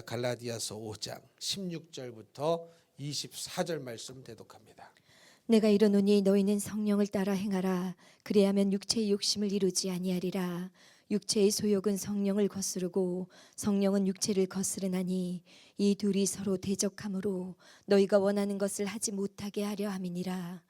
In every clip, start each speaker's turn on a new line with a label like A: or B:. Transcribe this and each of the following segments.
A: 갈라디아서 5장 16절부터 24절 말씀 대독합니다.
B: 내가 이르노니 너희는 성령을 따라 행하라. 그리하면 육체의 욕심을 이루지 아니하리라. 육체의 소욕은 성령을 거스르고 성령은 육체를 거스르나니 이 둘이 서로 대적하므로 너희가 원하는 것을 하지 못하게 하려 함이니라.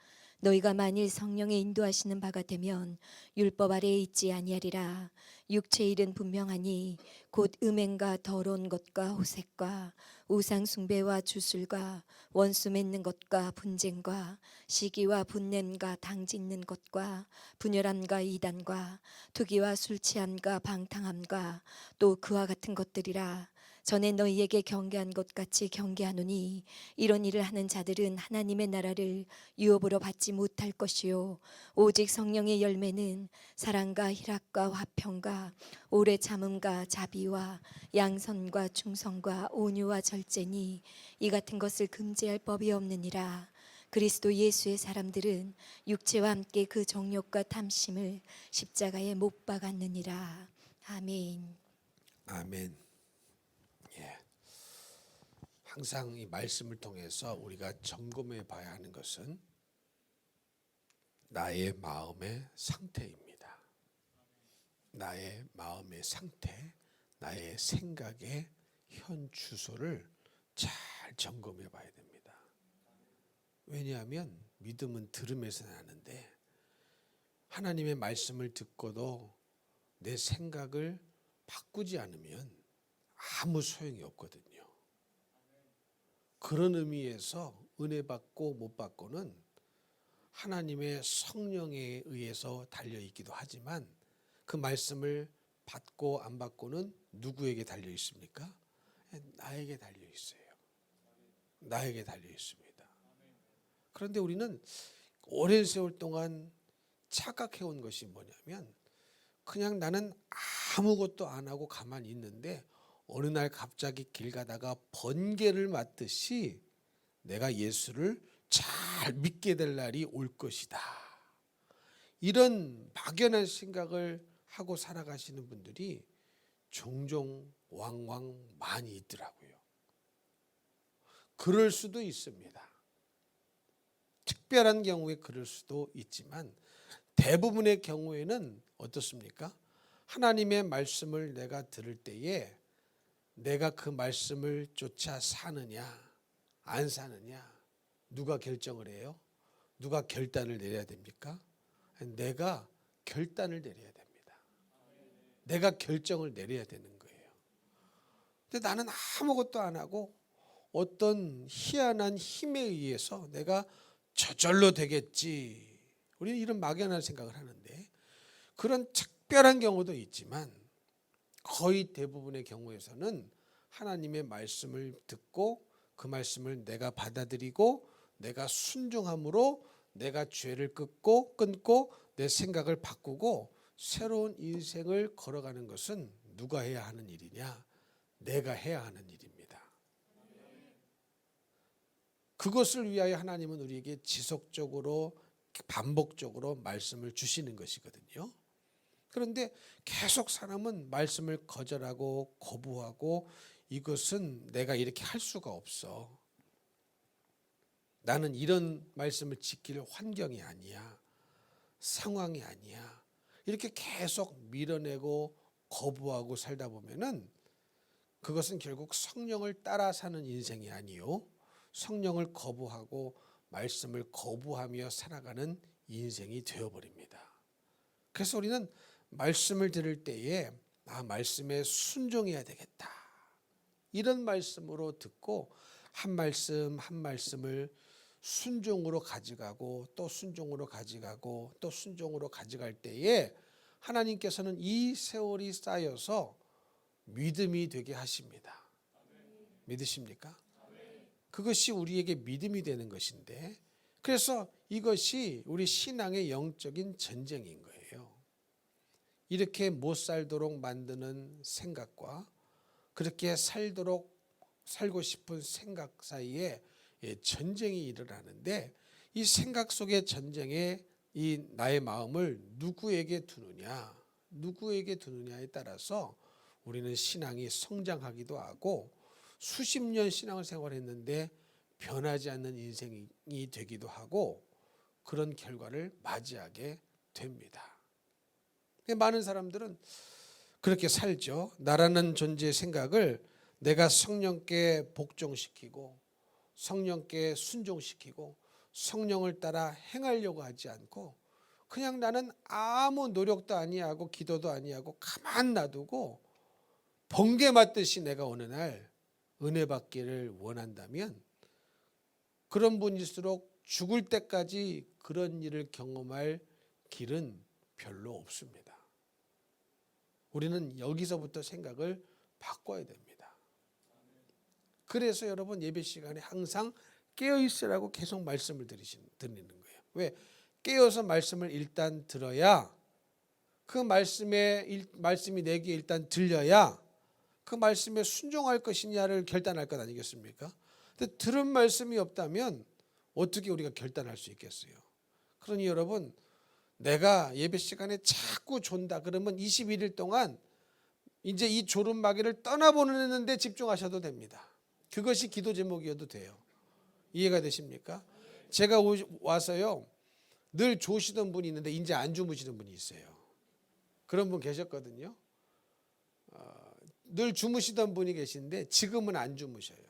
B: 너희가 만일 성령의 인도하시는 바가 되면 율법 아래에 있지 아니하리라. 육체의 일은 분명하니 곧 음행과 더러운 것과 호색과 우상 숭배와 주술과 원수 맺는 것과 분쟁과 시기와 분냄과 당짓는 것과 분열함과 이단과 투기와 술 취함과 방탕함과 또 그와 같은 것들이라. 전에 너희에게 경계한 것 같이 경계하노니 이런 일을 하는 자들은 하나님의 나라를 유업으로 받지 못할 것이요 오직 성령의 열매는 사랑과 희락과 화평과 오래 참음과 자비와 양선과 충성과 온유와 절제니 이 같은 것을 금지할 법이 없느니라. 그리스도 예수의 사람들은 육체와 함께 그 정욕과 탐심을 십자가에 못 박았느니라. 아멘.
A: 아멘. 항상 이 말씀을 통해서 우리가 점검해 봐야 하는 것은 나의 마음의 상태입니다. 나의 마음의 상태, 나의 생각의 현 주소를 잘 점검해 봐야 됩니다. 왜냐하면 믿음은 들음에서 나는데 하나님의 말씀을 듣고도 내 생각을 바꾸지 않으면 아무 소용이 없거든요. 그런 의미에서 은혜 받고 못 받고는 하나님의 성령에 의해서 달려있기도 하지만 그 말씀을 받고 안 받고는 누구에게 달려 있습니까? 나에게 달려 있어요. 나에게 달려 있습니다. 그런데 우리는 오랜 세월 동안 착각해온 것이 뭐냐면 그냥 나는 아무것도 안 하고 가만히 있는데 어느 날 갑자기 길 가다가 번개를 맞듯이 내가 예수를 잘 믿게 될 날이 올 것이다. 이런 막연한 생각을 하고 살아가시는 분들이 종종 왕왕 많이 있더라고요. 그럴 수도 있습니다. 특별한 경우에 그럴 수도 있지만 대부분의 경우에는 어떻습니까? 하나님의 말씀을 내가 들을 때에 내가 그 말씀을 쫓아 사느냐 안 사느냐 누가 결정을 해요? 누가 결단을 내려야 됩니까? 내가 결단을 내려야 됩니다. 내가 결정을 내려야 되는 거예요. 근데 나는 아무것도 안 하고 어떤 희한한 힘에 의해서 내가 저절로 되겠지. 우리는 이런 막연한 생각을 하는데 그런 특별한 경우도 있지만 거의 대부분의 경우에서는 하나님의 말씀을 듣고 그 말씀을 내가 받아들이고 내가 순종함으로 내가 죄를 끊고 내 생각을 바꾸고 새로운 인생을 걸어가는 것은 누가 해야 하는 일이냐? 내가 해야 하는 일입니다. 그것을 위하여 하나님은 우리에게 지속적으로 반복적으로 말씀을 주시는 것이거든요. 그런데 계속 사람은 말씀을 거절하고 거부하고 이것은 내가 이렇게 할 수가 없어. 나는 이런 말씀을 지킬 환경이 아니야. 상황이 아니야. 이렇게 계속 밀어내고 거부하고 살다 보면은 그것은 결국 성령을 따라 사는 인생이 아니요. 성령을 거부하고 말씀을 거부하며 살아가는 인생이 되어버립니다. 그래서 우리는 말씀을 들을 때에 말씀에 순종해야 되겠다. 이런 말씀으로 듣고 한 말씀 한 말씀을 순종으로 가져가고 또 순종으로 가져가고 또 순종으로 가져갈 때에 하나님께서는 이 세월이 쌓여서 믿음이 되게 하십니다. 믿으십니까? 그것이 우리에게 믿음이 되는 것인데 그래서 이것이 우리 신앙의 영적인 전쟁인 거예요. 이렇게 못 살도록 만드는 생각과 그렇게 살고 싶은 생각 사이에 전쟁이 일어나는데 이 생각 속의 전쟁에 이 나의 마음을 누구에게 두느냐에 따라서 우리는 신앙이 성장하기도 하고 수십 년 신앙생활을 했는데 변하지 않는 인생이 되기도 하고 그런 결과를 맞이하게 됩니다. 많은 사람들은 그렇게 살죠. 나라는 존재의 생각을 내가 성령께 복종시키고 성령께 순종시키고 성령을 따라 행하려고 하지 않고 그냥 나는 아무 노력도 아니하고 기도도 아니하고 가만 놔두고 번개 맞듯이 내가 어느 날 은혜 받기를 원한다면 그런 분일수록 죽을 때까지 그런 일을 경험할 길은 별로 없습니다. 우리는 여기서부터 생각을 바꿔야 됩니다. 그래서 여러분 예배 시간에 항상 깨어 있으라고 계속 말씀을 드리는 거예요. 왜? 깨어서 말씀을 일단 들어야 그 말씀이 내게 일단 들려야 그 말씀에 순종할 것이냐를 결단할 것 아니겠습니까? 근데 들은 말씀이 없다면 어떻게 우리가 결단할 수 있겠어요? 그러니 여러분 내가 예배 시간에 자꾸 존다 그러면 21일 동안 이제 이 졸음마귀를 떠나보는 데 집중하셔도 됩니다. 그것이 기도 제목이어도 돼요. 이해가 되십니까? 제가 와서요 늘 조시던 분이 있는데 이제 안 주무시는 분이 있어요. 그런 분 계셨거든요. 늘 주무시던 분이 계신데 지금은 안 주무셔요.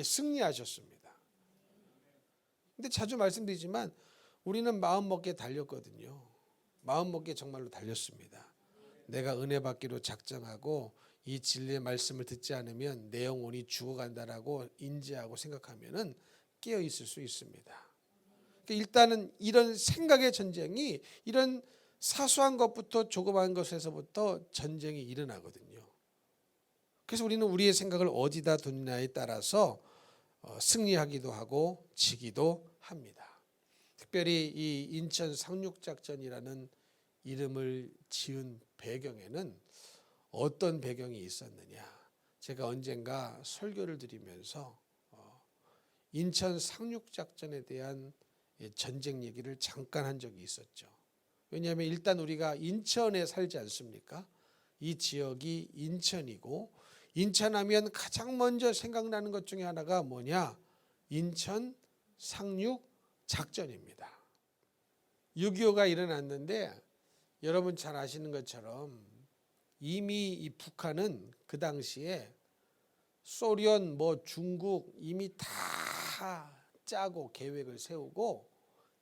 A: 승리하셨습니다. 근데 자주 말씀드리지만 우리는 마음먹기에 달렸거든요. 마음먹기에 정말로 달렸습니다. 내가 은혜 받기로 작정하고 이 진리의 말씀을 듣지 않으면 내 영혼이 죽어간다라고 인지하고 생각하면은 깨어 있을 수 있습니다. 일단은 이런 생각의 전쟁이 이런 사소한 것부터 조그마한 것에서부터 전쟁이 일어나거든요. 그래서 우리는 우리의 생각을 어디다 두느냐에 따라서 승리하기도 하고 지기도 합니다. 특별히 이 인천 상륙작전이라는 이름을 지은 배경에는 어떤 배경이 있었느냐. 제가 언젠가 설교를 드리면서 인천 상륙작전에 대한 전쟁 얘기를 잠깐 한 적이 있었죠. 왜냐하면 일단 우리가 인천에 살지 않습니까? 이 지역이 인천이고 인천하면 가장 먼저 생각나는 것 중에 하나가 뭐냐? 인천 상륙작전입니다. 6.25가 일어났는데 여러분 잘 아시는 것처럼 이미 이 북한은 그 당시에 소련, 중국 이미 다 짜고 계획을 세우고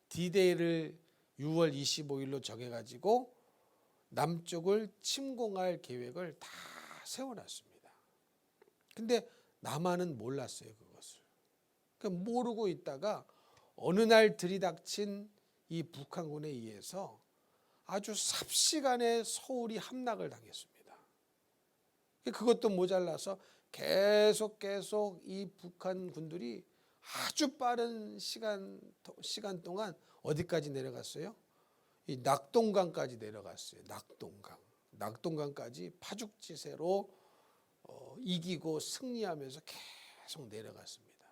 A: D-Day를 6월 25일로 정해가지고 남쪽을 침공할 계획을 다 세워놨습니다. 근데 남한은 몰랐어요, 그것을. 그러니까 모르고 있다가 어느 날 들이닥친 이 북한군에 의해서 아주 삽시간에 서울이 함락을 당했습니다. 그것도 모자라서 계속 이 북한 군들이 아주 빠른 시간 동안 어디까지 내려갔어요? 이 낙동강까지 내려갔어요. 낙동강까지 파죽지세로 이기고 승리하면서 계속 내려갔습니다.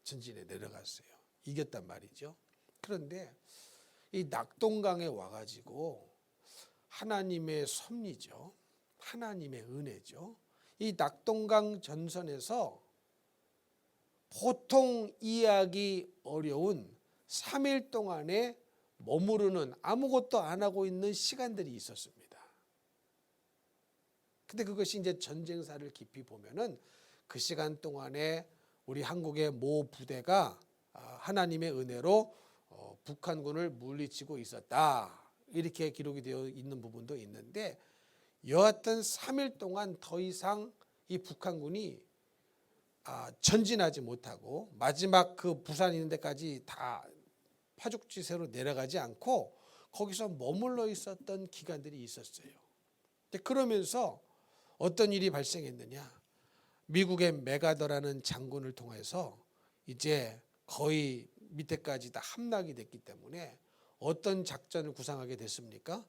A: 전진에 내려갔어요. 이겼단 말이죠. 그런데 이 낙동강에 와가지고 하나님의 섭리죠. 하나님의 은혜죠. 이 낙동강 전선에서 보통 이해하기 어려운 3일 동안에 머무르는 아무것도 안 하고 있는 시간들이 있었습니다. 근데 그것이 이제 전쟁사를 깊이 보면은 그 시간 동안에 우리 한국의 모 부대가 하나님의 은혜로 북한군을 물리치고 있었다. 이렇게 기록이 되어 있는 부분도 있는데 여하튼 3일 동안 더 이상 이 북한군이 전진하지 못하고 마지막 그 부산 있는 데까지 다 파죽지세로 내려가지 않고 거기서 머물러 있었던 기간들이 있었어요. 그러면서 어떤 일이 발생했느냐. 미국의 메가더라는 장군을 통해서 이제 거의 밑에까지 다 함락이 됐기 때문에 어떤 작전을 구상하게 됐습니까?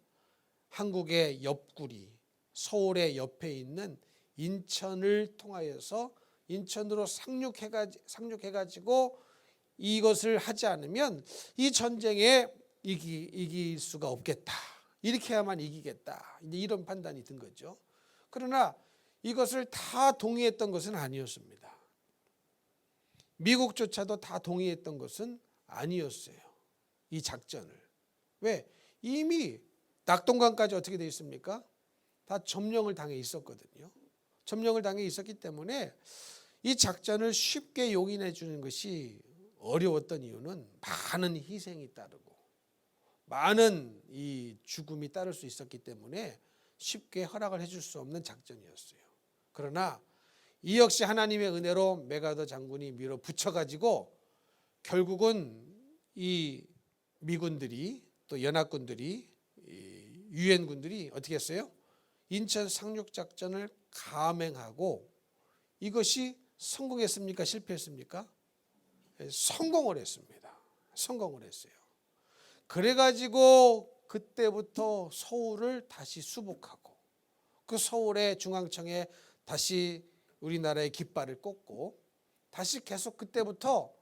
A: 한국의 옆구리, 서울의 옆에 있는 인천을 통하여서 인천으로 상륙해가지고 이것을 하지 않으면 이 전쟁에 이길 수가 없겠다. 이렇게 해야만 이기겠다. 이제 이런 판단이 든 거죠. 그러나 이것을 다 동의했던 것은 아니었습니다. 미국조차도 다 동의했던 것은 아니었어요. 이 작전을. 왜? 이미 낙동강까지 어떻게 되어 있습니까? 다 점령을 당해 있었거든요. 점령을 당해 있었기 때문에 이 작전을 쉽게 용인해 주는 것이 어려웠던 이유는 많은 희생이 따르고 많은 이 죽음이 따를 수 있었기 때문에 쉽게 허락을 해줄 수 없는 작전이었어요. 그러나 이 역시 하나님의 은혜로 메가더 장군이 밀어붙여가지고 결국은 이 미군들이 또 연합군들이 유엔군들이 어떻게 했어요? 인천 상륙작전을 감행하고 이것이 성공했습니까? 실패했습니까? 성공을 했습니다. 성공을 했어요. 그래가지고 그때부터 서울을 다시 수복하고 그 서울의 중앙청에 다시 우리나라의 깃발을 꽂고 다시 계속 그때부터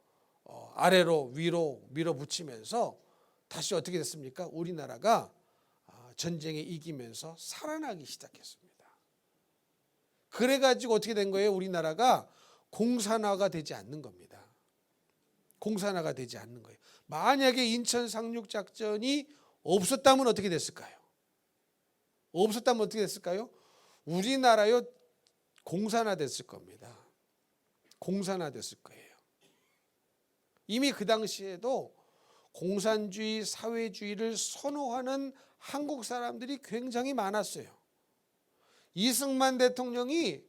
A: 아래로 위로 밀어붙이면서 다시 어떻게 됐습니까? 우리나라가 전쟁에 이기면서 살아나기 시작했습니다. 그래가지고 어떻게 된 거예요? 우리나라가 공산화가 되지 않는 겁니다. 공산화가 되지 않는 거예요. 만약에 인천 상륙작전이 없었다면 어떻게 됐을까요? 없었다면 어떻게 됐을까요? 우리나라요 공산화 됐을 겁니다. 공산화 됐을 거예요. 이미 그 당시에도 공산주의, 사회주의를 선호하는 한국 사람들이 굉장히 많았어요. 이승만 대통령이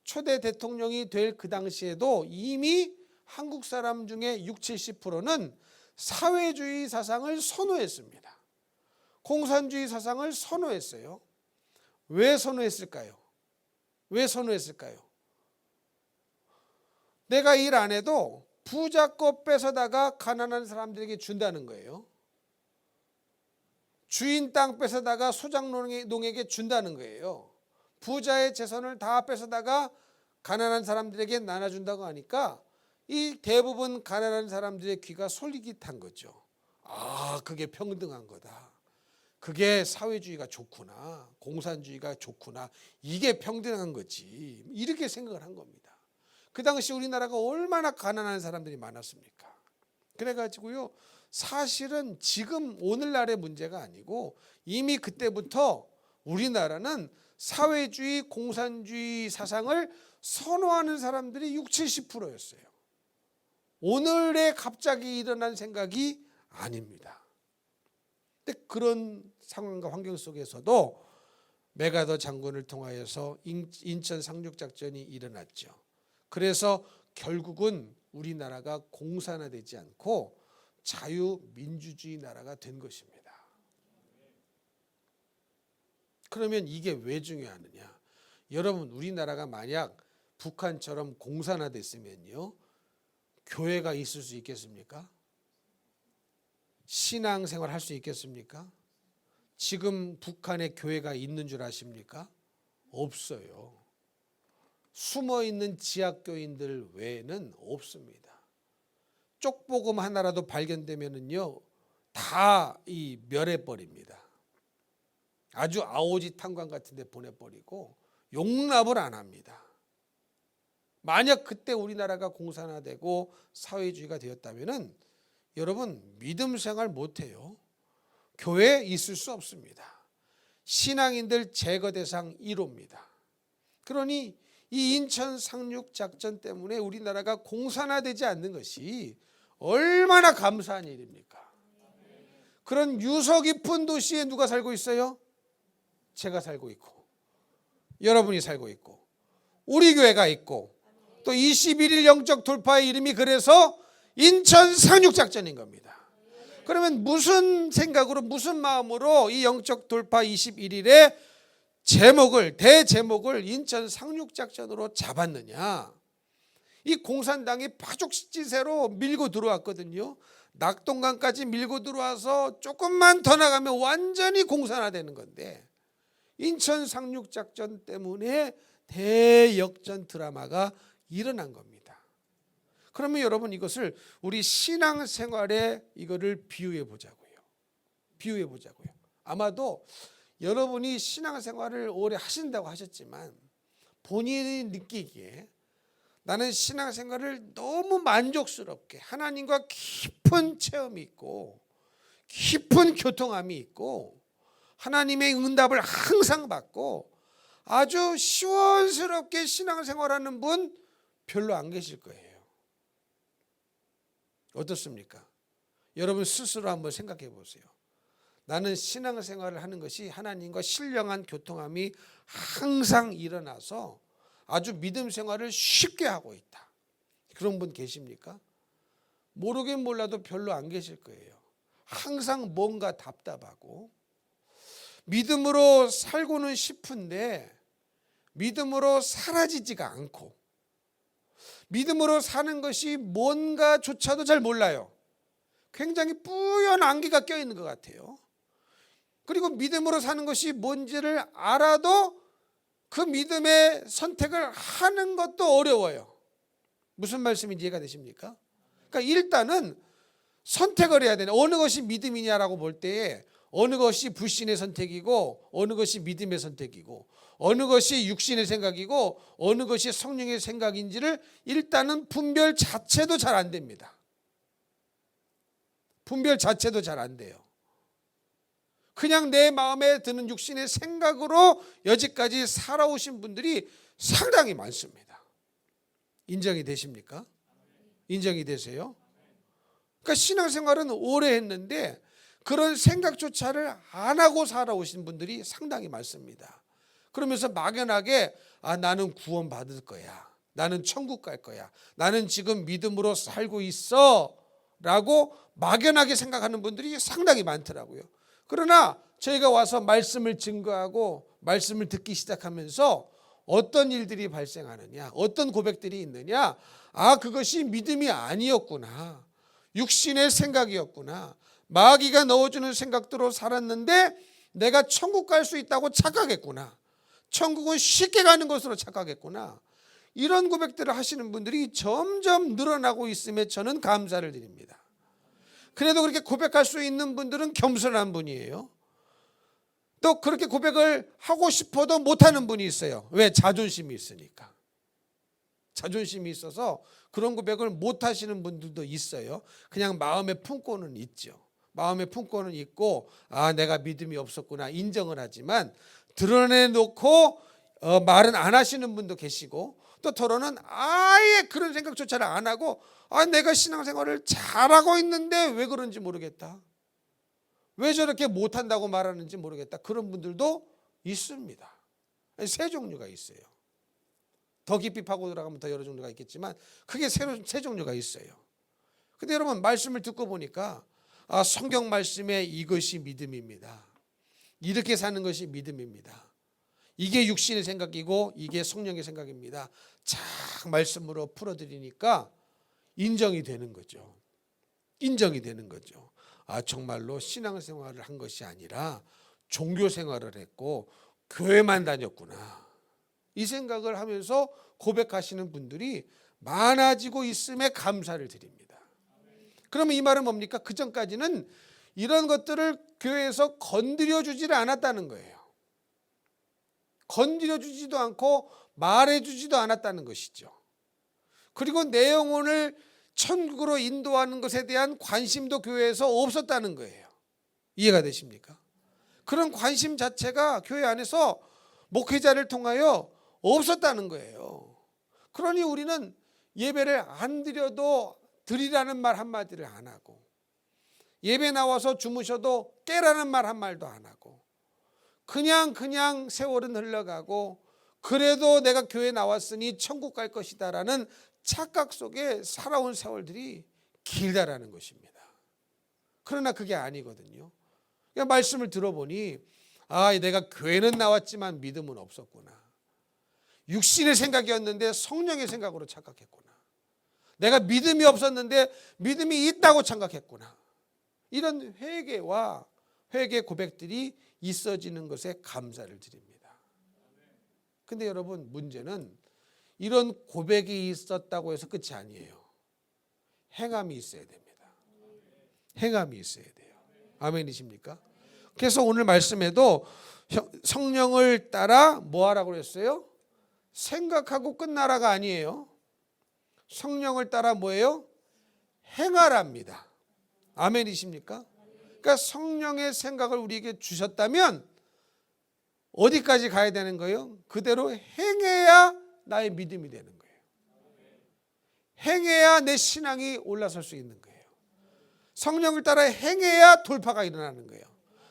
A: 초대 대통령이 될 그 당시에도 이미 한국 사람 중에 60, 70%는 사회주의 사상을 선호했습니다. 공산주의 사상을 선호했어요. 왜 선호했을까요? 왜 선호했을까요? 내가 일 안 해도 부자 거 뺏어다가 가난한 사람들에게 준다는 거예요. 주인 땅 뺏어다가 소장농에게 준다는 거예요. 부자의 재산을 다 뺏어다가 가난한 사람들에게 나눠준다고 하니까 이 대부분 가난한 사람들의 귀가 솔깃한 거죠. 아, 그게 평등한 거다. 그게 사회주의가 좋구나. 공산주의가 좋구나. 이게 평등한 거지. 이렇게 생각을 한 겁니다. 그 당시 우리나라가 얼마나 가난한 사람들이 많았습니까? 그래가지고요, 사실은 지금 오늘날의 문제가 아니고 이미 그때부터 우리나라는 사회주의, 공산주의 사상을 선호하는 사람들이 60, 70%였어요. 오늘에 갑자기 일어난 생각이 아닙니다. 근데 그런 상황과 환경 속에서도 메가더 장군을 통하여서 인천 상륙작전이 일어났죠. 그래서 결국은 우리나라가 공산화되지 않고 자유민주주의 나라가 된 것입니다. 그러면 이게 왜 중요하느냐? 여러분, 우리나라가 만약 북한처럼 공산화됐으면요, 교회가 있을 수 있겠습니까? 신앙생활 할 수 있겠습니까? 지금 북한에 교회가 있는 줄 아십니까? 없어요. 숨어있는 지하교인들 외에는 없습니다. 쪽복음 하나라도 발견되면은요, 다 이 멸해버립니다. 아주 아오지 탄광 같은 데 보내버리고 용납을 안 합니다. 만약 그때 우리나라가 공산화되고 사회주의가 되었다면은 여러분, 믿음 생활 못해요. 교회에 있을 수 없습니다. 신앙인들 제거 대상 1호입니다. 그러니 이 인천 상륙작전 때문에 우리나라가 공산화되지 않는 것이 얼마나 감사한 일입니까? 그런 유서 깊은 도시에 누가 살고 있어요? 제가 살고 있고, 여러분이 살고 있고, 우리 교회가 있고, 또 21일 영적 돌파의 이름이 그래서 인천 상륙작전인 겁니다. 그러면 무슨 생각으로, 무슨 마음으로 이 영적 돌파 21일의 대제목을 인천 상륙작전으로 잡았느냐? 이 공산당이 파죽지세로 밀고 들어왔거든요. 낙동강까지 밀고 들어와서 조금만 더 나가면 완전히 공산화되는 건데, 인천 상륙작전 때문에 대역전 드라마가 일어난 겁니다. 그러면 여러분, 이것을 우리 신앙생활에 이거를 비유해 보자고요. 비유해 보자고요. 아마도 여러분이 신앙생활을 오래 하신다고 하셨지만 본인이 느끼기에 나는 신앙생활을 너무 만족스럽게 하나님과 깊은 체험이 있고 깊은 교통함이 있고 하나님의 응답을 항상 받고 아주 시원스럽게 신앙생활하는 분 별로 안 계실 거예요. 어떻습니까? 여러분 스스로 한번 생각해 보세요. 나는 신앙생활을 하는 것이 하나님과 신령한 교통함이 항상 일어나서 아주 믿음 생활을 쉽게 하고 있다. 그런 분 계십니까? 모르긴 몰라도 별로 안 계실 거예요. 항상 뭔가 답답하고 믿음으로 살고는 싶은데 믿음으로 사라지지가 않고 믿음으로 사는 것이 뭔가조차도 잘 몰라요. 굉장히 뿌연 안개가 껴있는 것 같아요. 그리고 믿음으로 사는 것이 뭔지를 알아도 그 믿음의 선택을 하는 것도 어려워요. 무슨 말씀인지 이해가 되십니까? 그러니까 일단은 선택을 해야 되는, 어느 것이 믿음이냐라고 볼 때에 어느 것이 불신의 선택이고 어느 것이 믿음의 선택이고 어느 것이 육신의 생각이고 어느 것이 성령의 생각인지를 일단은 분별 자체도 잘 안 됩니다. 분별 자체도 잘 안 돼요. 그냥 내 마음에 드는 육신의 생각으로 여지까지 살아오신 분들이 상당히 많습니다. 인정이 되십니까? 인정이 되세요? 그러니까 신앙생활은 오래 했는데 그런 생각조차를 안 하고 살아오신 분들이 상당히 많습니다. 그러면서 막연하게 나는 구원 받을 거야. 나는 천국 갈 거야. 나는 지금 믿음으로 살고 있어 라고 막연하게 생각하는 분들이 상당히 많더라고요. 그러나 저희가 와서 말씀을 증거하고 말씀을 듣기 시작하면서 어떤 일들이 발생하느냐, 어떤 고백들이 있느냐, 그것이 믿음이 아니었구나, 육신의 생각이었구나, 마귀가 넣어주는 생각대로 살았는데 내가 천국 갈 수 있다고 착각했구나, 천국은 쉽게 가는 것으로 착각했구나, 이런 고백들을 하시는 분들이 점점 늘어나고 있음에 저는 감사를 드립니다. 그래도 그렇게 고백할 수 있는 분들은 겸손한 분이에요. 또 그렇게 고백을 하고 싶어도 못하는 분이 있어요. 왜? 자존심이 있으니까. 자존심이 있어서 그런 고백을 못하시는 분들도 있어요. 그냥 마음에 품고는 있죠. 마음에 품고는 있고 내가 믿음이 없었구나 인정을 하지만 드러내놓고 말은 안 하시는 분도 계시고, 또 더러는 아예 그런 생각조차를 안 하고 내가 신앙생활을 잘하고 있는데 왜 그런지 모르겠다, 왜 저렇게 못한다고 말하는지 모르겠다, 그런 분들도 있습니다. 세 종류가 있어요. 더 깊이 파고 들어가면 더 여러 종류가 있겠지만 크게 세 종류가 있어요. 근데 여러분 말씀을 듣고 보니까 성경 말씀에 이것이 믿음입니다, 이렇게 사는 것이 믿음입니다, 이게 육신의 생각이고 이게 성령의 생각입니다, 쫙 말씀으로 풀어드리니까 인정이 되는 거죠. 인정이 되는 거죠. 정말로 신앙생활을 한 것이 아니라 종교생활을 했고 교회만 다녔구나, 이 생각을 하면서 고백하시는 분들이 많아지고 있음에 감사를 드립니다. 그러면 이 말은 뭡니까? 그 전까지는 이런 것들을 교회에서 건드려 주지를 않았다는 거예요. 건드려 주지도 않고 말해 주지도 않았다는 것이죠. 그리고 내 영혼을 천국으로 인도하는 것에 대한 관심도 교회에서 없었다는 거예요. 이해가 되십니까? 그런 관심 자체가 교회 안에서 목회자를 통하여 없었다는 거예요. 그러니 우리는 예배를 안 드려도 드리라는 말 한마디를 안 하고, 예배 나와서 주무셔도 깨라는 말 한 말도 안 하고, 그냥 세월은 흘러가고 그래도 내가 교회 나왔으니 천국 갈 것이다라는 착각 속에 살아온 세월들이 길다라는 것입니다. 그러나 그게 아니거든요. 그러니까 말씀을 들어보니 내가 교회는 나왔지만 믿음은 없었구나, 육신의 생각이었는데 성령의 생각으로 착각했구나, 내가 믿음이 없었는데 믿음이 있다고 착각했구나, 이런 회개와 회개 고백들이 있어지는 것에 감사를 드립니다. 근데 여러분 문제는 이런 고백이 있었다고 해서 끝이 아니에요. 행함이 있어야 됩니다. 행함이 있어야 돼요. 아멘이십니까? 그래서 오늘 말씀에도 성령을 따라 뭐 하라고 그랬어요? 생각하고 끝나라가 아니에요. 성령을 따라 뭐예요? 행하랍니다. 아멘이십니까? 그러니까 성령의 생각을 우리에게 주셨다면 어디까지 가야 되는 거예요? 그대로 행해야 나의 믿음이 되는 거예요. 행해야 내 신앙이 올라설 수 있는 거예요. 성령을 따라 행해야 돌파가 일어나는 거예요.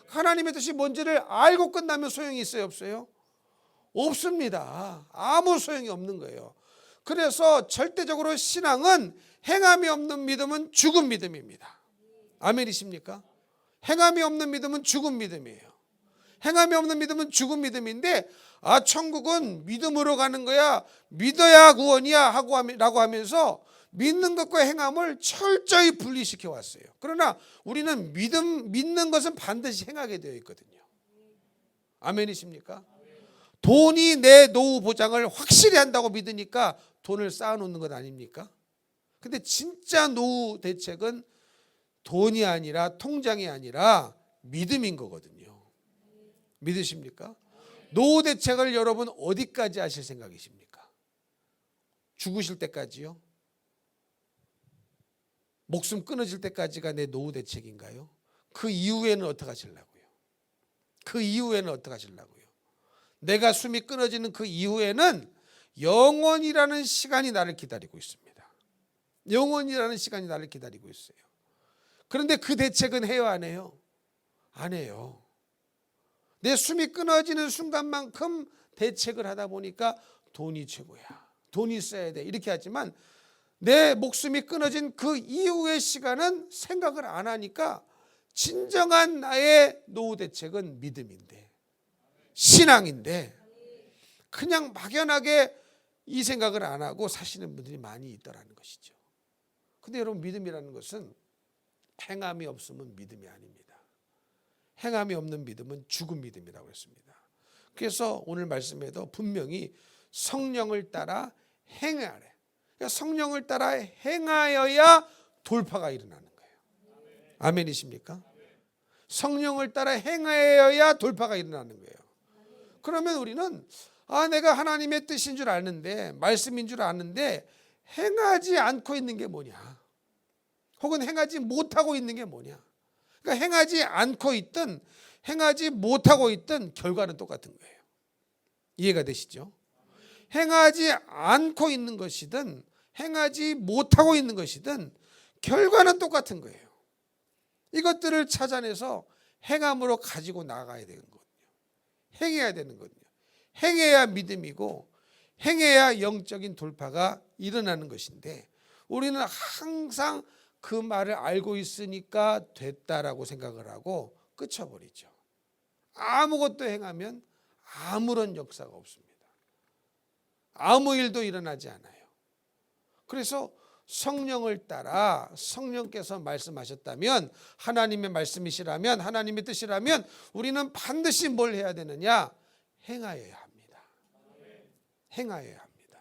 A: 하나님의 뜻이 뭔지를 알고 끝나면 소용이 있어요, 없어요? 없습니다. 아무 소용이 없는 거예요. 그래서 절대적으로 신앙은 행함이 없는 믿음은 죽은 믿음입니다. 아멘이십니까? 행함이 없는 믿음은 죽은 믿음이에요. 행함이 없는 믿음은 죽은 믿음인데, 천국은 믿음으로 가는 거야, 믿어야 구원이야 라고 하면서 믿는 것과 행함을 철저히 분리시켜 왔어요. 그러나 우리는 믿는 것은 반드시 행하게 되어 있거든요. 아멘이십니까? 돈이 내 노후 보장을 확실히 한다고 믿으니까 돈을 쌓아놓는 것 아닙니까? 근데 진짜 노후 대책은 돈이 아니라, 통장이 아니라 믿음인 거거든요. 믿으십니까? 노후 대책을 여러분 어디까지 하실 생각이십니까? 죽으실 때까지요? 목숨 끊어질 때까지가 내 노후 대책인가요? 그 이후에는 어떻게 하시려고요? 그 이후에는 어떻게 하시려고요? 내가 숨이 끊어지는 그 이후에는 영원이라는 시간이 나를 기다리고 있습니다. 영원이라는 시간이 나를 기다리고 있어요. 그런데 그 대책은 해요, 안 해요? 안 해요. 내 숨이 끊어지는 순간만큼 대책을 하다 보니까 돈이 최고야, 돈이 써야 돼, 이렇게 하지만 내 목숨이 끊어진 그 이후의 시간은 생각을 안 하니까 진정한 나의 노후 대책은 믿음인데, 신앙인데, 그냥 막연하게 이 생각을 안 하고 사시는 분들이 많이 있더라는 것이죠. 근데 여러분, 믿음이라는 것은 행함이 없으면 믿음이 아닙니다. 행함이 없는 믿음은 죽은 믿음이라고 했습니다. 그래서 오늘 말씀에도 분명히 성령을 따라 행하래. 그러니까 성령을 따라 행하여야 돌파가 일어나는 거예요. 아멘이십니까? 성령을 따라 행하여야 돌파가 일어나는 거예요. 그러면 우리는 내가 하나님의 뜻인 줄 아는데, 말씀인 줄 아는데 행하지 않고 있는 게 뭐냐, 혹은 행하지 못하고 있는 게 뭐냐. 그러니까 행하지 않고 있든 행하지 못하고 있든 결과는 똑같은 거예요. 이해가 되시죠? 행하지 않고 있는 것이든 행하지 못하고 있는 것이든 결과는 똑같은 거예요. 이것들을 찾아내서 행함으로 가지고 나가야 되는 거거든요. 행해야 되는 거거든요. 행해야 믿음이고 행해야 영적인 돌파가 일어나는 것인데, 우리는 항상 그 말을 알고 있으니까 됐다라고 생각을 하고 끝쳐버리죠. 아무것도 행하면 아무런 역사가 없습니다. 아무 일도 일어나지 않아요. 그래서 성령을 따라, 성령께서 말씀하셨다면, 하나님의 말씀이시라면, 하나님의 뜻이라면 우리는 반드시 뭘 해야 되느냐? 행하여야 합니다. 행하여야 합니다.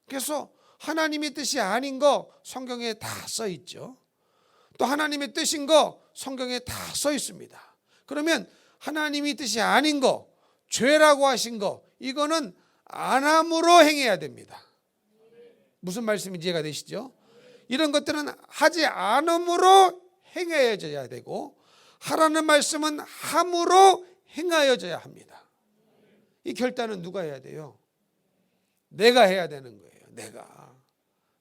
A: 그래서 하나님의 뜻이 아닌 거 성경에 다 써 있죠. 또 하나님의 뜻인 거 성경에 다 써 있습니다. 그러면 하나님의 뜻이 아닌 거, 죄라고 하신 거, 이거는 안 함으로 행해야 됩니다. 무슨 말씀인지 이해가 되시죠? 이런 것들은 하지 않음으로 행해져야 되고, 하라는 말씀은 함으로 행하여져야 합니다. 이 결단은 누가 해야 돼요? 내가 해야 되는 거예요.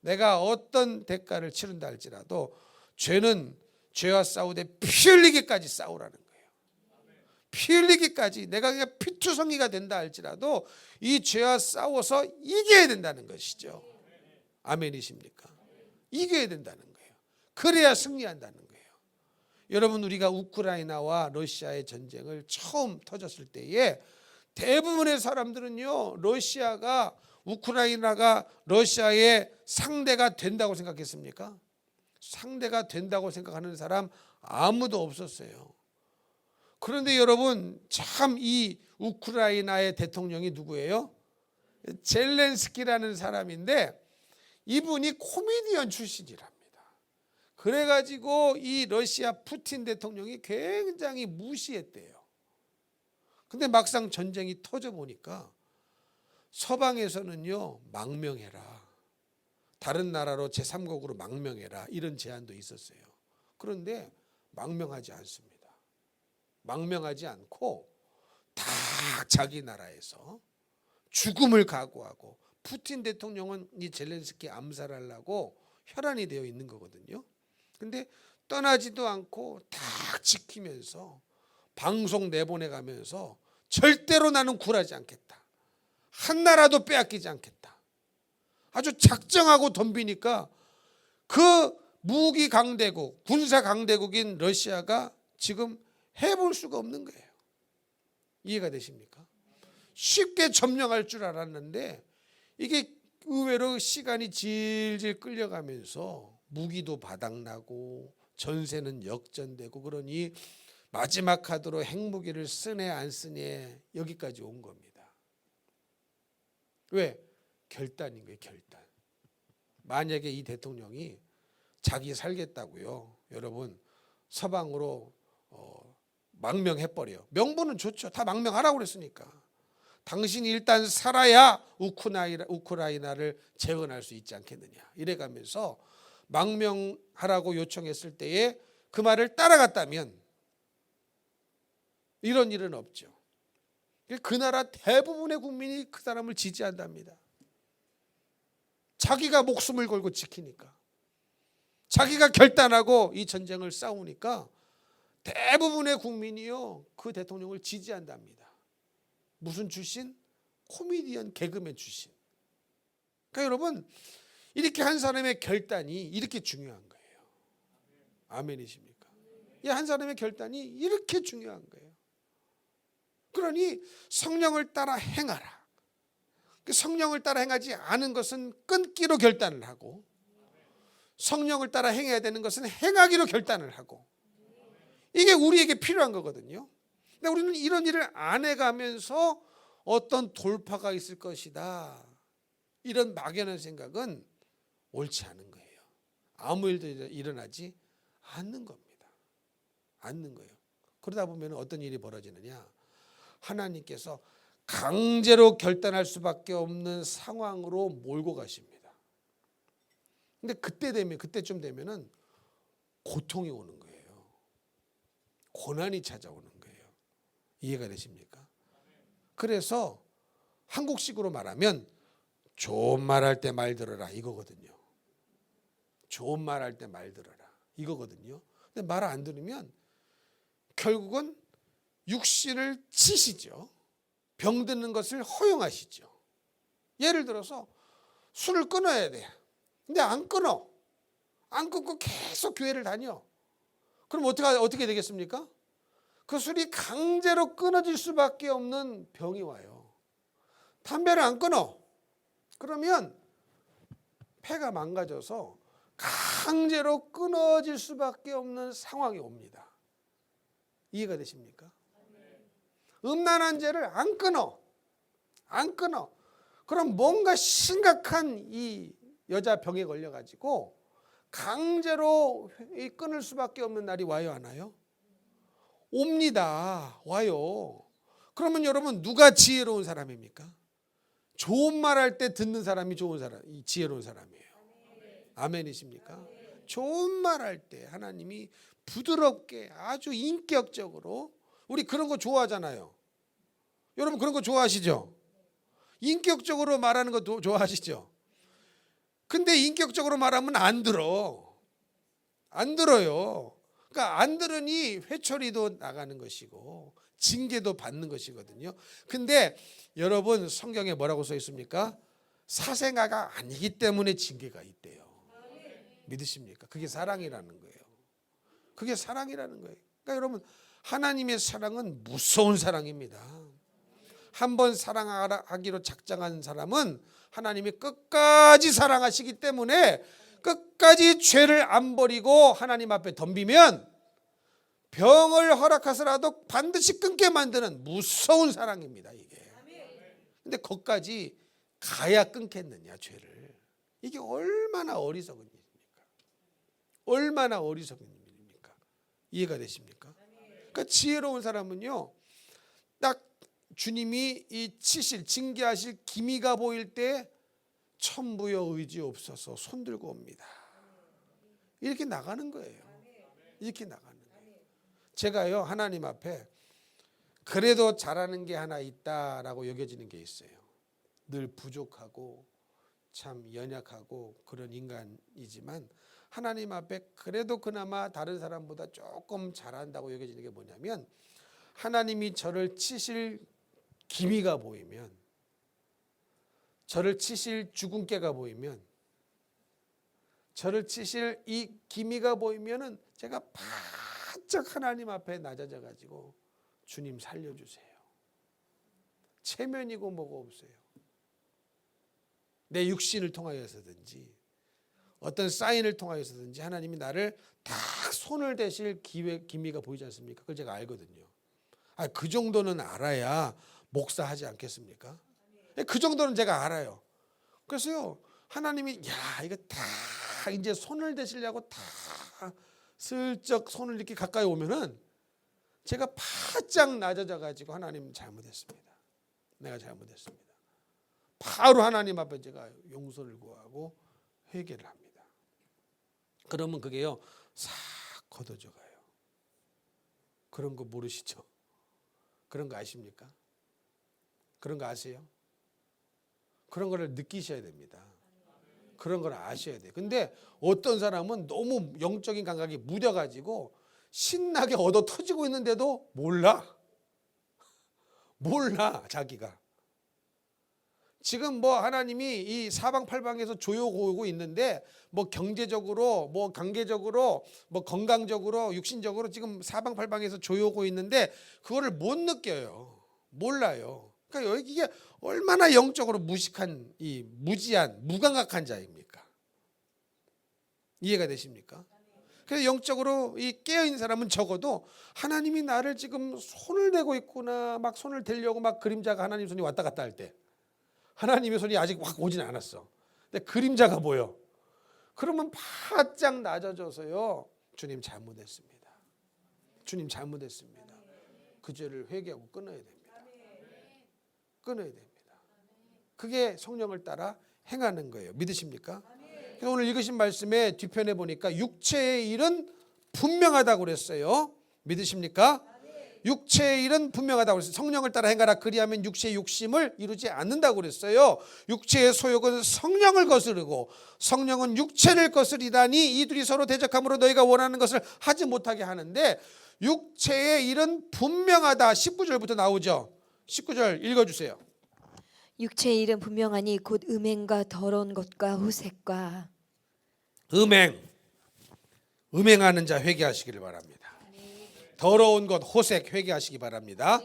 A: 내가 어떤 대가를 치른다 할지라도 죄는 죄와 싸우되 피 흘리기까지 싸우라는 거예요. 피 흘리기까지, 내가 그냥 피투성이가 된다 할지라도 이 죄와 싸워서 이겨야 된다는 것이죠. 아멘이십니까? 이겨야 된다는 거예요. 그래야 승리한다는 거예요. 여러분, 우리가 우크라이나와 러시아의 전쟁을 처음 터졌을 때에 대부분의 사람들은요, 우크라이나가 러시아의 상대가 된다고 생각했습니까? 상대가 된다고 생각하는 사람 아무도 없었어요. 그런데 여러분, 참 이 우크라이나의 대통령이 누구예요? 젤렌스키라는 사람인데, 이분이 코미디언 출신이랍니다. 그래가지고 이 러시아 푸틴 대통령이 굉장히 무시했대요. 근데 막상 전쟁이 터져 보니까 서방에서는요, 망명해라, 다른 나라로 제3국으로 망명해라 이런 제안도 있었어요. 그런데 망명하지 않습니다. 망명하지 않고 다 자기 나라에서 죽음을 각오하고 푸틴 대통령은 이 젤렌스키 암살하려고 혈안이 되어 있는 거거든요. 근데 떠나지도 않고 다 지키면서 방송 내보내가면서 절대로 나는 굴하지 않겠다. 한 나라도 빼앗기지 않겠다. 아주 작정하고 덤비니까 그 무기 강대국, 군사 강대국인 러시아가 지금 해볼 수가 없는 거예요. 이해가 되십니까? 쉽게 점령할 줄 알았는데 이게 의외로 시간이 질질 끌려가면서 무기도 바닥나고 전세는 역전되고 그러니 마지막 카드로 핵무기를 쓰네 안 쓰네 여기까지 온 겁니다. 왜? 결단인 거예요. 결단. 만약에 이 대통령이 자기 살겠다고요, 여러분 서방으로 망명해버려. 명분은 좋죠. 다 망명하라고 그랬으니까. 당신이 일단 살아야 우크라이나를 재건할 수 있지 않겠느냐 이래가면서 망명하라고 요청했을 때에 그 말을 따라갔다면 이런 일은 없죠. 그 나라 대부분의 국민이 그 사람을 지지한답니다. 자기가 목숨을 걸고 지키니까, 자기가 결단하고 이 전쟁을 싸우니까 대부분의 국민이요 그 대통령을 지지한답니다. 무슨 출신? 코미디언 개그맨 출신. 그러니까 여러분 이렇게 한 사람의 결단이 이렇게 중요한 거예요. 아멘이십니까? 이 한 사람의 결단이 이렇게 중요한 거예요. 그러니 성령을 따라 행하라. 성령을 따라 행하지 않은 것은 끊기로 결단을 하고, 성령을 따라 행해야 되는 것은 행하기로 결단을 하고, 이게 우리에게 필요한 거거든요. 근데 우리는 이런 일을 안 해가면서 어떤 돌파가 있을 것이다, 이런 막연한 생각은 옳지 않은 거예요. 아무 일도 일어나지 않는 겁니다. 않는 거예요. 그러다 보면 어떤 일이 벌어지느냐, 하나님께서 강제로 결단할 수밖에 없는 상황으로 몰고 가십니다. 근데 그때쯤 되면은 고통이 오는 거예요. 고난이 찾아오는 거예요. 이해가 되십니까? 그래서 한국식으로 말하면 좋은 말 할 때 말 들어라 이거거든요. 좋은 말 할 때 말 들어라 이거거든요. 근데 말 안 들으면 결국은 육신을 치시죠. 병드는 것을 허용하시죠. 예를 들어서 술을 끊어야 돼. 근데 안 끊어. 안 끊고 계속 교회를 다녀. 그럼 어떻게 되겠습니까? 그 술이 강제로 끊어질 수밖에 없는 병이 와요. 담배를 안 끊어. 그러면 폐가 망가져서 강제로 끊어질 수밖에 없는 상황이 옵니다. 이해가 되십니까? 음란한 죄를 안 끊어. 그럼 뭔가 심각한 이 여자 병에 걸려가지고 강제로 끊을 수밖에 없는 날이 와요, 안 와요? 옵니다. 와요. 그러면 여러분 누가 지혜로운 사람입니까? 좋은 말 할 때 듣는 사람이 지혜로운 사람이에요. 아멘이십니까? 좋은 말 할 때 하나님이 부드럽게 아주 인격적으로, 우리 그런 거 좋아하잖아요. 여러분 그런 거 좋아하시죠? 인격적으로 말하는 거 좋아하시죠? 근데 인격적으로 말하면 안 들어요. 그러니까 안 들으니 회초리도 나가는 것이고 징계도 받는 것이거든요. 근데 여러분 성경에 뭐라고 써 있습니까? 사생아가 아니기 때문에 징계가 있대요. 믿으십니까? 그게 사랑이라는 거예요. 그게 사랑이라는 거예요. 그러니까 여러분 하나님의 사랑은 무서운 사랑입니다. 한번 사랑하기로 작정한 사람은 하나님이 끝까지 사랑하시기 때문에 끝까지 죄를 안 버리고 하나님 앞에 덤비면 병을 허락하서라도 반드시 끊게 만드는 무서운 사랑입니다, 이게. 근데 거기까지 가야 끊겠느냐, 죄를. 이게 얼마나 어리석은 일입니까? 얼마나 어리석은 일입니까? 이해가 되십니까? 그러니까 지혜로운 사람은요, 딱 주님이 이 징계하실 기미가 보일 때 천부여 의지 없어서 손 들고 옵니다. 이렇게 나가는 거예요. 이렇게 나가는 거예요. 제가요 하나님 앞에 그래도 잘하는 게 하나 있다라고 여겨지는 게 있어요. 늘 부족하고 참 연약하고 그런 인간이지만 하나님 앞에 그래도 그나마 다른 사람보다 조금 잘한다고 여겨지는 게 뭐냐면 하나님이 저를 치실 기미가 보이면, 저를 치실 주근깨가 보이면, 저를 치실 이 기미가 보이면은 제가 바짝 하나님 앞에 낮아져 가지고 주님 살려주세요. 체면이고 뭐고 없어요. 내 육신을 통하여서든지 어떤 사인을 통하여서든지 하나님이 나를 딱 손을 대실 기미가 보이지 않습니까? 그걸 제가 알거든요. 그 정도는 알아야 목사하지 않겠습니까? 그 정도는 제가 알아요. 그래서요 하나님이 야 이거 다 이제 손을 대시려고 다 슬쩍 손을 이렇게 가까이 오면은 제가 바짝 낮아져 가지고 하나님 잘못했습니다. 내가 잘못했습니다. 바로 하나님 앞에 제가 용서를 구하고 회개를 합니다. 그러면 그게요 싹 걷어져 가요. 그런 거 모르시죠? 그런 거 아십니까? 그런 거 아세요? 그런 거를 느끼셔야 됩니다. 그런 걸 아셔야 돼요. 근데 어떤 사람은 너무 영적인 감각이 무뎌가지고 신나게 얻어 터지고 있는데도 몰라 자기가. 지금 뭐 하나님이 이 사방팔방에서 조여오고 있는데 뭐 경제적으로 뭐 관계적으로 뭐 건강적으로 육신적으로 지금 사방팔방에서 조여오고 있는데 그거를 못 느껴요. 몰라요. 그러니까 이게 얼마나 영적으로 무식한 이 무지한 무감각한 자입니까? 이해가 되십니까? 그래서 영적으로 이 깨어 있는 사람은 적어도 하나님이 나를 지금 손을 대고 있구나 막 손을 대려고 막 그림자가 하나님 손이 왔다 갔다 할 때 하나님의 손이 아직 확 오진 않았어. 근데 그림자가 보여. 그러면 바짝 낮아져서요. 주님 잘못했습니다. 주님 잘못했습니다. 그 죄를 회개하고 끊어야 됩니다. 끊어야 됩니다. 그게 성령을 따라 행하는 거예요. 믿으십니까? 그래서 오늘 읽으신 말씀의 뒤편에 보니까 육체의 일은 분명하다고 그랬어요. 믿으십니까? 육체의 일은 분명하다고 그랬어요. 성령을 따라 행하라 그리하면 육체의 욕심을 이루지 않는다고 그랬어요. 육체의 소욕은 성령을 거스르고 성령은 육체를 거스리다니 이 둘이 서로 대적함으로 너희가 원하는 것을 하지 못하게 하는데 육체의 일은 분명하다. 19절부터 나오죠. 19절 읽어주세요.
B: 육체의 일은 분명하니 곧 음행과 더러운 것과 호색과
A: 음행하는 자 회개하시기를 바랍니다. 더러운 것 호색 회개하시기 바랍니다.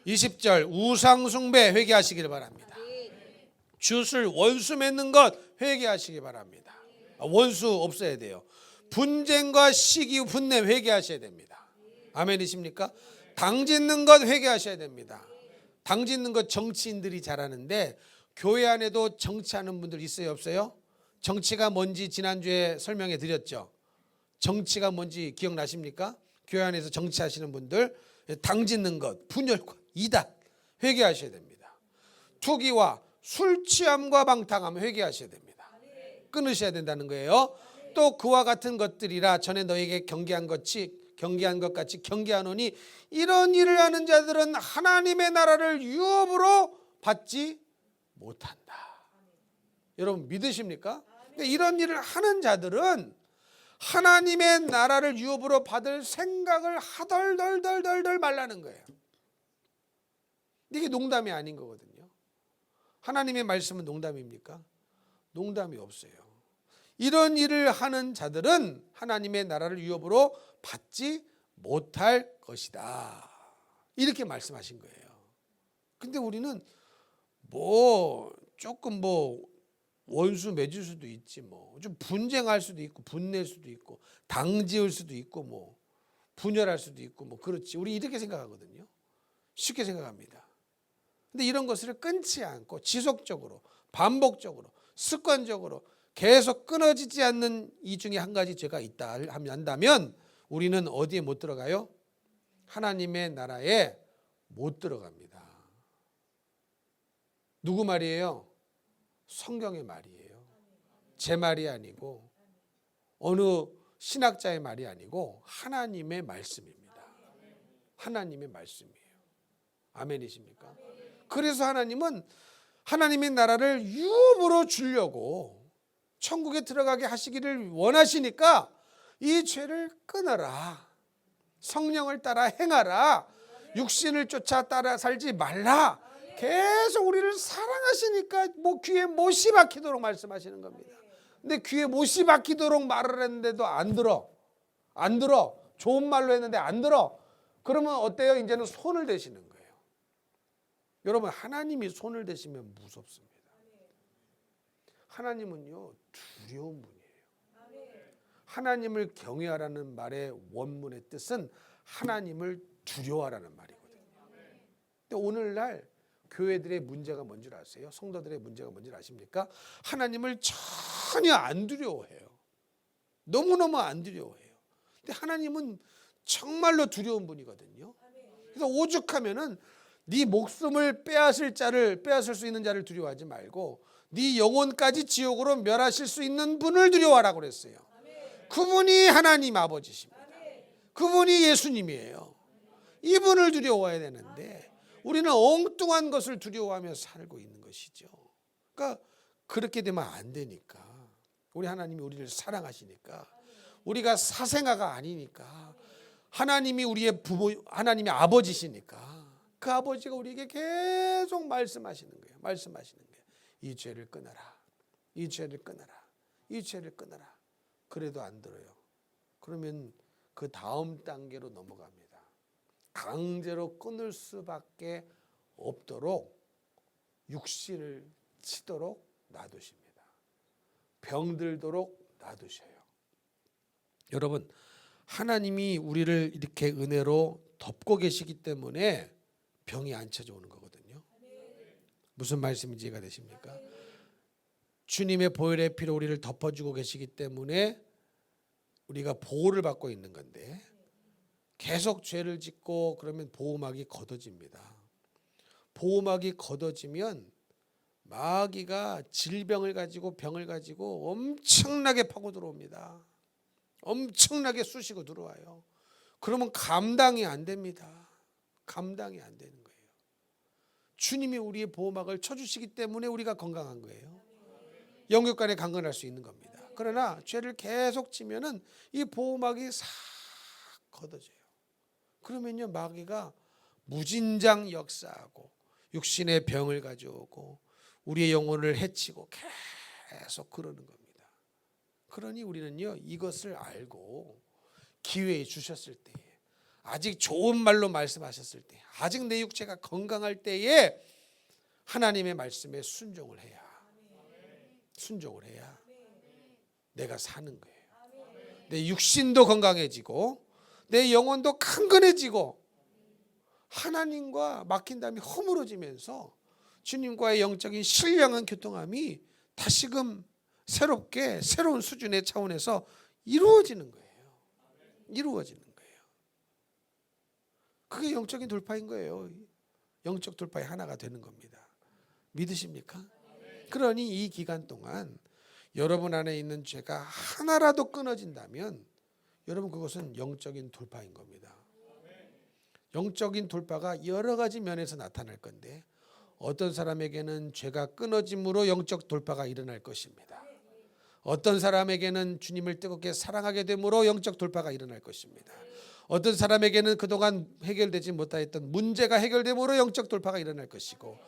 A: 20절 우상숭배 회개하시기를 바랍니다. 슛을 원수 맺는 것 회개하시기 바랍니다. 원수 없어야 돼요. 분쟁과 시기 분내 회개하셔야 됩니다. 아멘이십니까? 당 짓는 것 회개하셔야 됩니다. 당 짓는 것 정치인들이 잘하는데 교회 안에도 정치하는 분들 있어요 없어요? 정치가 뭔지 지난주에 설명해 드렸죠. 정치가 뭔지 기억나십니까? 교회 안에서 정치하시는 분들 당 짓는 것, 분열과 이단 회개하셔야 됩니다. 투기와 술 취함과 방탕함 회개하셔야 됩니다. 끊으셔야 된다는 거예요. 또 그와 같은 것들이라 전에 너에게 경계한 것 같이 경계하노니 이런 일을 하는 자들은 하나님의 나라를 유업으로 받지 못한다. 여러분 믿으십니까? 이런 일을 하는 자들은 하나님의 나라를 유업으로 받을 생각을 하덜덜덜덜 말라는 거예요. 이게 농담이 아닌 거거든요. 하나님의 말씀은 농담입니까? 농담이 없어요. 이런 일을 하는 자들은 하나님의 나라를 유업으로 받지 못할 것이다. 이렇게 말씀하신 거예요. 근데 우리는 조금 원수 맺을 수도 있지 좀 분쟁할 수도 있고 분낼 수도 있고 당지을 수도 있고 분열할 수도 있고 그렇지. 우리 이렇게 생각하거든요. 쉽게 생각합니다. 근데 이런 것을 끊지 않고 지속적으로 반복적으로 습관적으로 계속 끊어지지 않는 이 중에 한 가지 죄가 있다 한다면 우리는 어디에 못 들어가요? 하나님의 나라에 못 들어갑니다. 누구 말이에요? 성경의 말이에요. 제 말이 아니고 어느 신학자의 말이 아니고 하나님의 말씀입니다. 하나님의 말씀이에요. 아멘이십니까? 그래서 하나님은 하나님의 나라를 유업으로 주려고 천국에 들어가게 하시기를 원하시니까 이 죄를 끊어라. 성령을 따라 행하라. 육신을 쫓아 따라 살지 말라. 계속 우리를 사랑하시니까 귀에 못이 박히도록 말씀하시는 겁니다. 근데 귀에 못이 박히도록 말을 했는데도 안 들어. 안 들어. 좋은 말로 했는데 안 들어. 그러면 어때요? 이제는 손을 대시는 거예요. 여러분, 하나님이 손을 대시면 무섭습니다. 하나님은요, 두려운 분이에요. 하나님을 경외하라는 말의 원문의 뜻은 하나님을 두려워하라는 말이거든요. 근데 오늘날 교회들의 문제가 뭔 줄 아세요? 성도들의 문제가 뭔 줄 아십니까? 하나님을 전혀 안 두려워해요. 너무너무 안 두려워해요. 근데 하나님은 정말로 두려운 분이거든요. 그래서 오죽하면은 네 목숨을 빼앗을 수 있는 자를 두려워하지 말고 네 영혼까지 지옥으로 멸하실 수 있는 분을 두려워하라고 그랬어요. 그분이 하나님 아버지십니다. 그분이 예수님이에요. 이분을 두려워해야 되는데 우리는 엉뚱한 것을 두려워하며 살고 있는 것이죠. 그러니까 그렇게 되면 안 되니까. 우리 하나님이 우리를 사랑하시니까. 우리가 사생아가 아니니까. 하나님이 우리의 부모, 하나님이 아버지시니까. 그 아버지가 우리에게 계속 말씀하시는 거예요. 말씀하시는 거예요. 이 죄를 끊어라. 이 죄를 끊어라. 이 죄를 끊어라. 그래도 안 들어요. 그러면 그 다음 단계로 넘어갑니다. 강제로 끊을 수밖에 없도록 육신을 치도록 놔두십니다. 병들도록 놔두셔요. 여러분, 하나님이 우리를 이렇게 은혜로 덮고 계시기 때문에 병이 안 찾아오는 거거든요. 무슨 말씀인지 이해가 되십니까? 주님의 보혈의 피로 우리를 덮어주고 계시기 때문에 우리가 보호를 받고 있는 건데 계속 죄를 짓고 그러면 보호막이 걷어집니다. 보호막이 걷어지면 마귀가 질병을 가지고 병을 가지고 엄청나게 파고 들어옵니다. 엄청나게 쑤시고 들어와요. 그러면 감당이 안 됩니다. 감당이 안 되는 거예요. 주님이 우리의 보호막을 쳐주시기 때문에 우리가 건강한 거예요. 영육간에 강건할 수 있는 겁니다. 그러나 죄를 계속 지면은 이 보호막이 싹 걷어져요. 그러면요, 마귀가 무진장 역사하고 육신의 병을 가져오고 우리의 영혼을 해치고 계속 그러는 겁니다. 그러니 우리는요, 이것을 알고 기회에 주셨을 때에, 아직 좋은 말로 말씀하셨을 때, 아직 내 육체가 건강할 때에 하나님의 말씀에 순종을 해야 내가 사는 거예요. 내 육신도 건강해지고 내 영혼도 강건해지고 하나님과 막힌 담이 허물어지면서 주님과의 영적인 신령한 교통함이 다시금 새롭게 새로운 수준의 차원에서 이루어지는 거예요. 이루어지는 거예요. 그게 영적인 돌파인 거예요. 영적 돌파의 하나가 되는 겁니다. 믿으십니까? 그러니 이 기간 동안 여러분 안에 있는 죄가 하나라도 끊어진다면 여러분, 그것은 영적인 돌파인 겁니다. 영적인 돌파가 여러 가지 면에서 나타날 건데 어떤 사람에게는 죄가 끊어짐으로 영적 돌파가 일어날 것입니다. 어떤 사람에게는 주님을 뜨겁게 사랑하게 됨으로 영적 돌파가 일어날 것입니다. 어떤 사람에게는 그동안 해결되지 못했던 문제가 해결됨으로 영적 돌파가 일어날 것이고,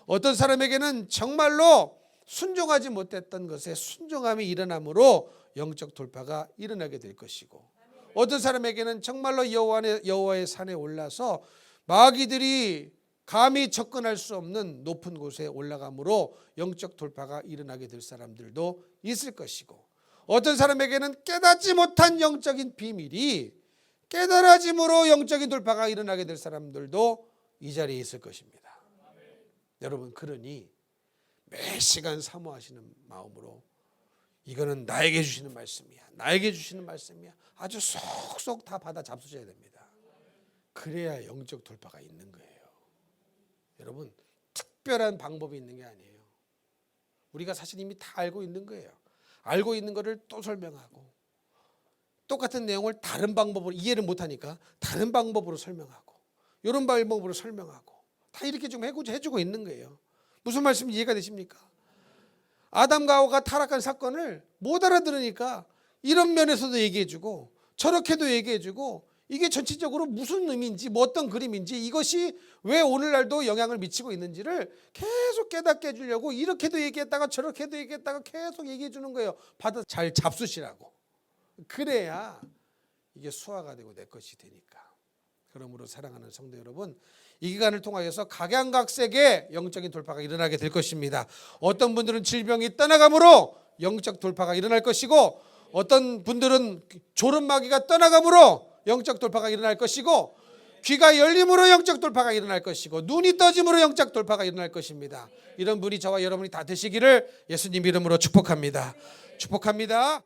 A: 어떤 사람에게는 정말로 순종하지 못했던 것에 순종함이 일어남으로 영적 돌파가 일어나게 될 것이고, 어떤 사람에게는 정말로 여호와의 산에 올라서 마귀들이 감히 접근할 수 없는 높은 곳에 올라감으로 영적 돌파가 일어나게 될 사람들도 있을 것이고, 어떤 사람에게는 깨닫지 못한 영적인 비밀이 깨달아짐으로 영적인 돌파가 일어나게 될 사람들도 이 자리에 있을 것입니다. 여러분, 그러니 매 시간 사모하시는 마음으로 이거는 나에게 주시는 말씀이야, 나에게 주시는 말씀이야, 아주 쏙쏙 다 받아 잡수셔야 됩니다. 그래야 영적 돌파가 있는 거예요. 여러분, 특별한 방법이 있는 게 아니에요. 우리가 사실 이미 다 알고 있는 거예요. 알고 있는 거를 또 설명하고 똑같은 내용을 다른 방법으로 이해를 못하니까 다른 방법으로 설명하고 이런 방법으로 설명하고 다 이렇게 좀 해주고 있는 거예요. 무슨 말씀 이해가 되십니까? 아담과 하와가 타락한 사건을 못 알아들으니까 이런 면에서도 얘기해주고 저렇게도 얘기해주고 이게 전체적으로 무슨 의미인지 뭐 어떤 그림인지 이것이 왜 오늘날도 영향을 미치고 있는지를 계속 깨닫게 해주려고 이렇게도 얘기했다가 저렇게도 얘기했다가 계속 얘기해 주는 거예요. 받아 잘 잡수시라고. 그래야 이게 수화가 되고 내 것이 되니까. 그러므로 사랑하는 성도 여러분, 이 기간을 통하여서 각양각색의 영적인 돌파가 일어나게 될 것입니다. 어떤 분들은 질병이 떠나감으로 영적 돌파가 일어날 것이고 어떤 분들은 졸음마귀가 떠나감으로 영적 돌파가 일어날 것이고 귀가 열림으로 영적 돌파가 일어날 것이고 눈이 떠짐으로 영적 돌파가 일어날 것입니다. 이런 분이 저와 여러분이 다 되시기를 예수님 이름으로 축복합니다. 축복합니다.